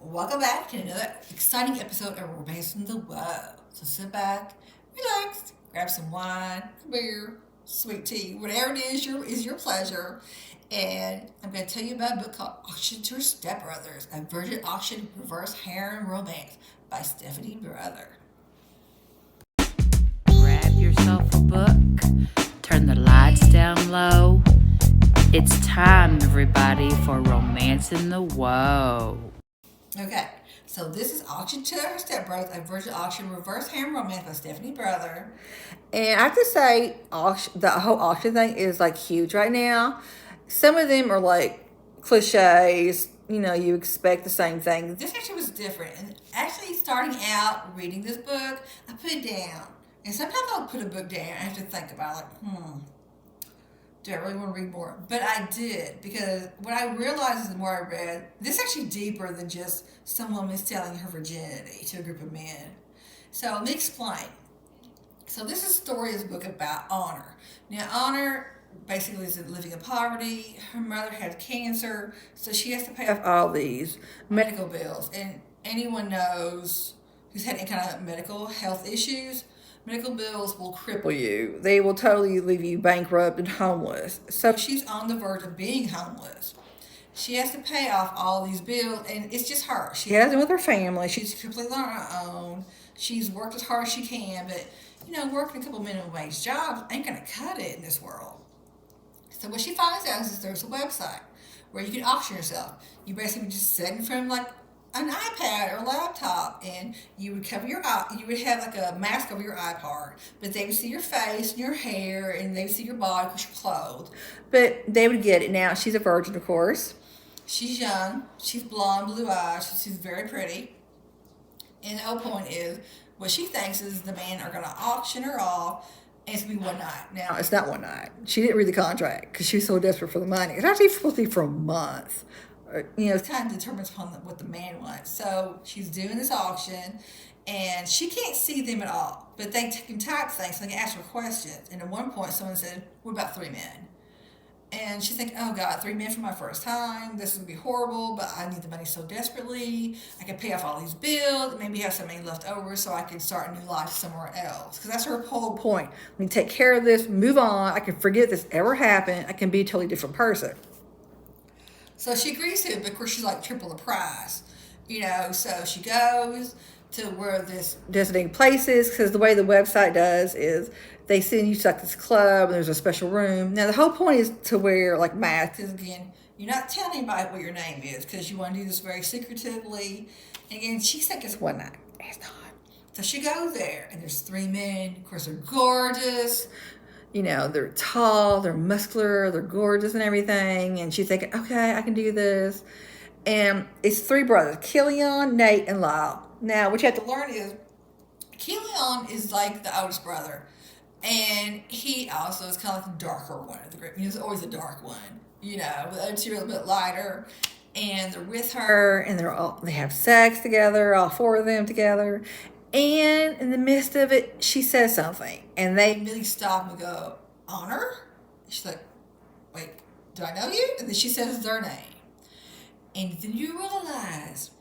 Welcome back to another exciting episode of Romance in the World. So sit back, relax, grab some wine, beer, sweet tea, whatever it is your pleasure. And I'm going to tell you about a book called Auction to Stepbrothers, a virgin auction reverse harem romance by Stephanie Brother. Grab yourself a book, turn the lights down low. It's time, everybody, for Romance in the Woe. Okay, so this is Auction to Her Stepbrothers, a virgin auction reverse harem romance by Stephanie Brother. And I have to say, the whole auction thing is like huge right now. Some of them are like cliches. You expect the same thing. This actually was different. And actually, starting out reading this book, I put it down. And sometimes I'll put a book down. I have to think about it, do I really want to read more? But I did, because what I realized is the more I read, this is actually deeper than just some woman selling her virginity to a group of men. So let me explain. So this is a story, this book about Honor. Now Honor basically is living in poverty. Her mother had cancer, so she has to pay off all these medical bills. And anyone knows who's had any kind of medical health issues, medical bills will cripple you. They will totally leave you bankrupt and homeless. So she's on the verge of being homeless. She has to pay off all these bills, and it's just her. She has it with her family. She's completely on her own. She's worked as hard as she can, but working a couple minimum wage jobs ain't gonna cut it in this world. So what she finds out is there's a website where you can auction yourself. You basically just sit in front of like an iPad or laptop, and you would cover your eye. You would have like a mask over your eye part, but they would see your face and your hair, and they would see your body because you're clothed. But they would get it. Now she's a virgin, of course. She's young. She's blonde, blue eyes. She's very pretty. And the whole point is, what she thinks is the men are going to auction her off, and it's going to be one night. Now, it's not one night. She didn't read the contract because she was so desperate for the money. It's actually supposed to be for a month. It kind of determines upon what the man wants. So she's doing this auction, and she can't see them at all. But they can type things, so they can ask her questions. And at one point, someone said, "What about three men?" And she's thinking, "Oh God, three men for my first time. This is gonna be horrible, but I need the money so desperately. I can pay off all these bills, maybe have some money left over so I can start a new life somewhere else." Because that's her whole point. Let me take care of this, move on. I can forget this ever happened. I can be a totally different person. So she agrees to it, but of course she's like triple the price. So she goes to where this designated place is, because the way the website does is they send you to like this club, and there's a special room. Now the whole point is to wear like masks, because again, you're not telling anybody what your name is, because you want to do this very secretively. And again, she's thinking it's one night. It's not. So she goes there, and there's three men. Of course, they're gorgeous. They're tall, they're muscular, they're gorgeous and everything. And she's thinking, okay, I can do this. And it's three brothers, Killian, Nate, and Lyle. Now, what you have to learn is Killian is like the oldest brother. And he also is kind of like the darker one of the group. He's always the dark one. The other two are a little bit lighter. And they're with her, and they have sex together, all four of them together. And in the midst of it, she says something, and they immediately stop and go, "Honor?" She's like, "Wait, do I know you?" And then she says their name. And then you realize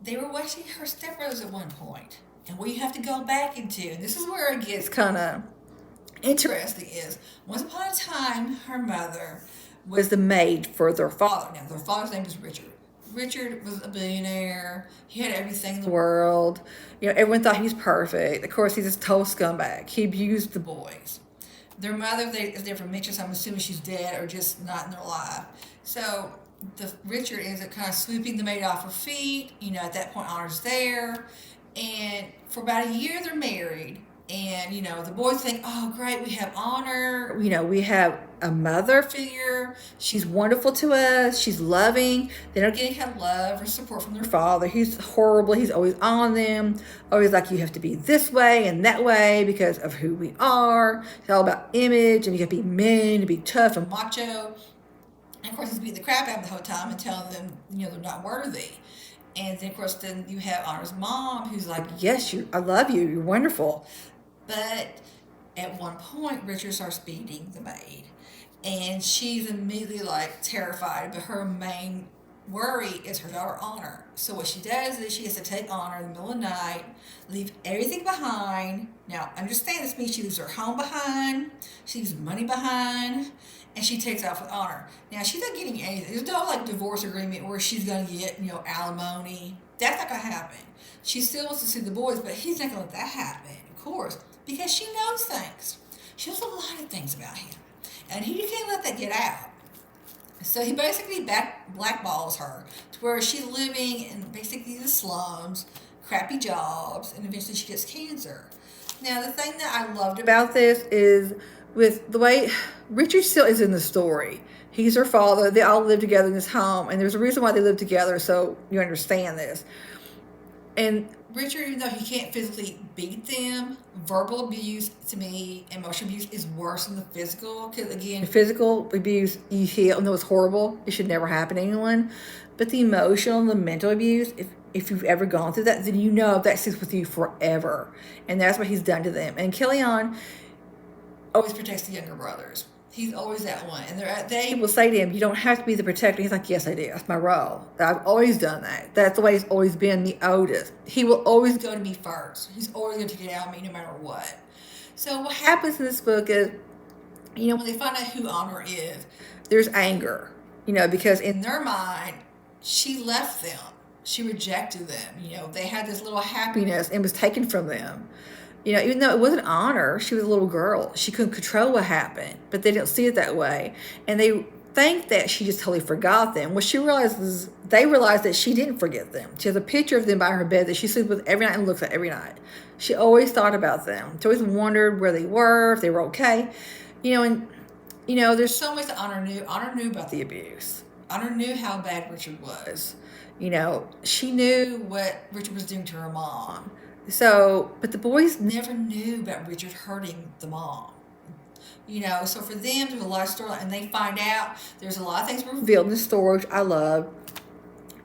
they were watching her stepbrothers at one point. And what you have to go back into, and this is where it gets kind of interesting, is once upon a time, her mother was the maid for their father. Now, their father's name was Richard. Richard was a billionaire. He had everything in the world. Everyone thought he was perfect. Of course, he's a total scumbag. He abused the boys. Their mother is there for mention, so I'm assuming she's dead or just not in their life. So Richard ends up kind of sweeping the maid off her feet. At that point, Honor's there. And for about a year, they're married. And, the boys think, "Oh, great, we have Honor. We have a mother figure. She's wonderful to us. She's loving." They don't get any kind of love or support from their father. He's horrible. He's always on them. Always like, "You have to be this way and that way because of who we are." It's all about image, and you have to be men, to be tough and macho. And, of course, he's beating the crap out of them the whole time and telling them, they're not worthy. And then, of course, then you have Honor's mom, who's like, "Yes, I love you. You're wonderful." But at one point, Richard starts beating the maid. And she's immediately, like, terrified. But her main worry is her daughter Honor. So what she does is she has to take Honor in the middle of the night, leave everything behind. Now, understand this means she leaves her home behind, she leaves money behind, and she takes off with Honor. Now, she's not getting anything. There's no like divorce agreement where she's gonna get, alimony. That's not gonna happen. She still wants to see the boys, but he's not gonna let that happen, of course, because she knows things. She knows a lot of things about him, and he can't let that get out. So he basically blackballs her to where she's living in basically the slums, crappy jobs, and eventually she gets cancer. Now, the thing that I loved about this is with the way Richard still is in the story. He's her father. They all live together in this home, and there's a reason why they live together, so you understand this. And Richard, even though he can't physically beat them, verbal abuse to me, emotional abuse is worse than the physical. Because again, physical abuse, you feel, no, it's horrible. It should never happen to anyone. But the emotional and the mental abuse, if you've ever gone through that, then you know that sticks with you forever. And that's what he's done to them. And Killian always protects the younger brothers. He's always that one. And they will say to him, you don't have to be the protector. He's like, yes, I do. That's my role. I've always done that. That's the way he's always been, the oldest. He will always go to me first. He's always going to get out of me no matter what. So what happens in this book is, when they find out who Honor is, there's anger. Because in their mind, she left them. She rejected them. They had this little happiness and was taken from them. Even though it wasn't Honor, she was a little girl. She couldn't control what happened, but they didn't see it that way. And they think that she just totally forgot them. What they realized that she didn't forget them. She has a picture of them by her bed that she sleeps with every night and looks at every night. She always thought about them. She always wondered where they were, if they were okay. There's so much that Honor knew. Honor knew about the abuse. Honor knew how bad Richard was. She knew what Richard was doing to her mom. So, but the boys never knew about Richard hurting the mom. So for them, there's a lot of story, and they find out there's a lot of things revealed in the story, which I love.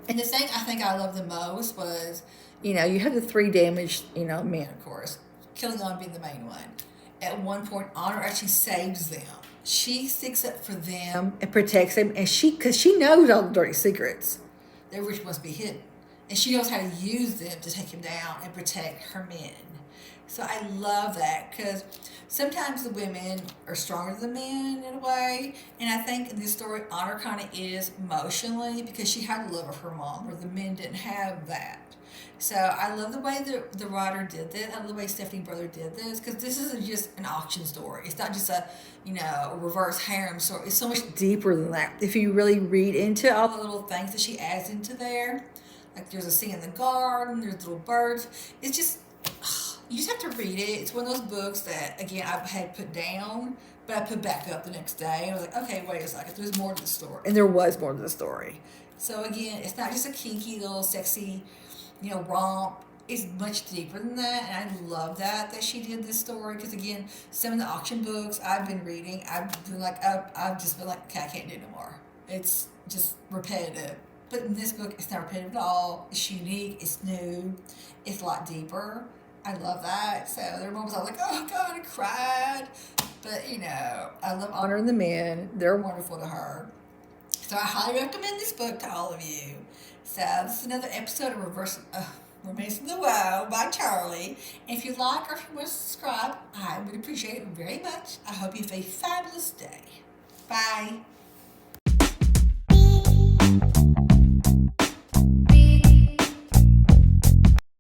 And the thing I think I loved the most was, you have the 3 damaged, men, of course, Killian being the main one. At one point, Honor actually saves them. She sticks up for them and protects them, and because she knows all the dirty secrets that Richard must be hidden. And she knows how to use them to take him down and protect her men. So I love that because sometimes the women are stronger than the men in a way. And I think in this story, Honor kind of is emotionally because she had love of her mom where the men didn't have that. So I love the way the writer did this. I love the way Stephanie Brother did this because this isn't just an auction story. It's not just a reverse harem story. It's so much deeper than that. If you really read into all the little things that she adds into there. Like there's a scene in the garden, there's little birds. It's just, you just have to read it. It's one of those books that, again, I had put down, but I put back up the next day. And I was like, okay, wait a second. There's more to the story. And there was more to the story. So again, it's not just a kinky little sexy, romp. It's much deeper than that. And I love that she did this story. Because again, some of the auction books I've been reading, I've just been like, okay, I can't do it no more. It's just repetitive. But in this book, it's not repetitive at all. It's unique. It's new. It's a lot deeper. I love that. So there were moments I was like, oh, God, I cried. But, I love Honor and the Men. They're wonderful to her. So I highly recommend this book to all of you. So this is another episode of Romance in the Woe by Charlie. And if you like or if you want to subscribe, I would appreciate it very much. I hope you have a fabulous day. Bye.